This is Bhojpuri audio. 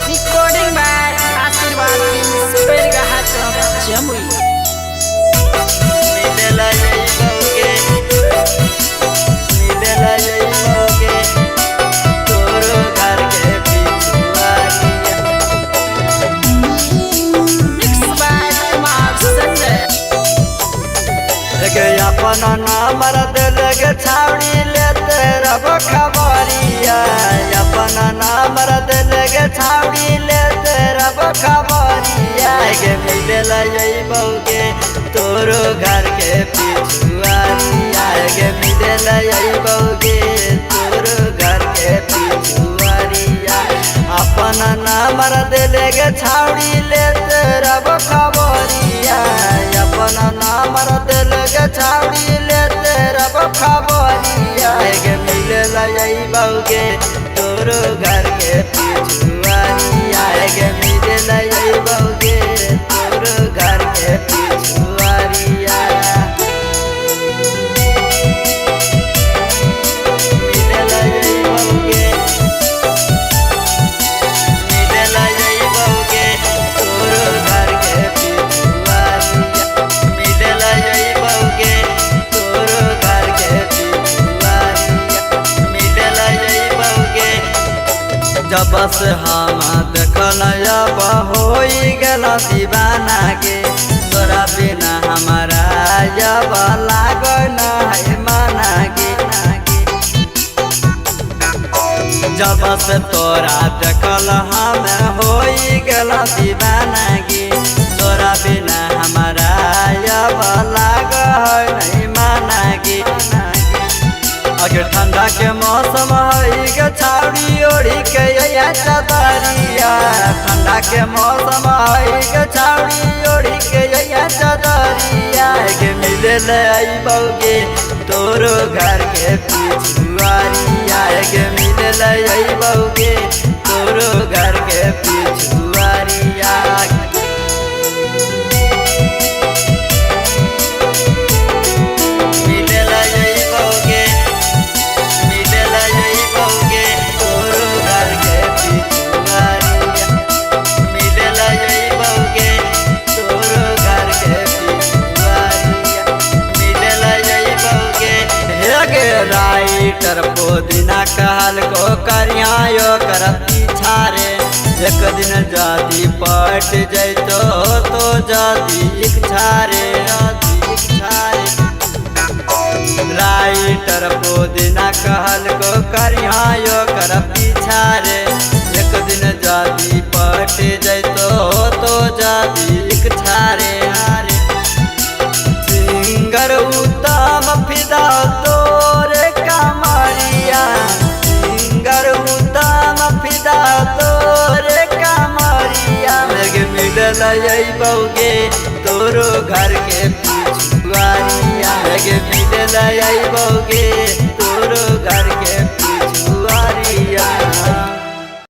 Recording by Ashirwad Films, Pergahat of Jamui. मिलेला यही मौके मिलेला यही मौके तोरो घर के पिछुआरिया Mixed by Kumar Sanjay. एक अपन नाम दिल के छावड़ी लेते रब खबरिया अपन नाम दिल के छावड़ी लेते रब खबरिया के मिलेला यही मौके तोरो घर के पिछुआरिया के मिलेला यही मौके तोरो घर के पिछुआरिया अपन नाम दिल के छावड़ी लेते रब खबरिया अपन नाम दिल के छावड़ी लेते रब खबरिया के मिलेला यही मौके तोरो घर के पिछुआरिया के मिलेला यही मौके तोरो घर के पिछुआरिया मिलेला यही मौके मिलेला यही मौके तोरो घर के पिछुआरिया मिलेला यही मौके तोरो घर के पिछुआरिया मिलेला यही मौके जब से हम देखल अब होई गेला दीवाना के तोरा बिना हमारा जब लागल है माना के जब से तोरा देखल हम होई गेला दीवाना के तोरा बिना हमारा जब लागल नहीं माना के अगर ठंडा के मौसम है के छावड़ी ओढ़ी के या चदरिया ठंडा के मौसम है के छावड़ी ओढ़ी के या चदरिया के मिलेला आई बौगे तोरो घर के पिछुआरिया के मिलेला आई बौगे तोरो घर के पिछुआरिया मिलेला यही मौके मिलेला यही मौके तोरो घर के पिछुआरिया मिलेला यही मौके तोरो घर के पिछुआरिया मिलेला यही मौके हे गे राइटर पोदिना कहल को करियायो कर पीछा रे एक दिन जादी पट जैतो तो जादी इच्छा रे राइटर पोदिना कहल को करियायो कर पीछा रे एक दिन जादी पट जैतो तो जादी इच्छा रे सिंगर उत्तम फिदा तोरे कमरिया सिंगर उत्तम फिदा तोरे कमरिया मेरे मिलेला यही बौगे तोरो घर के पिछुआरिया मेरे मिलेला यही बौगे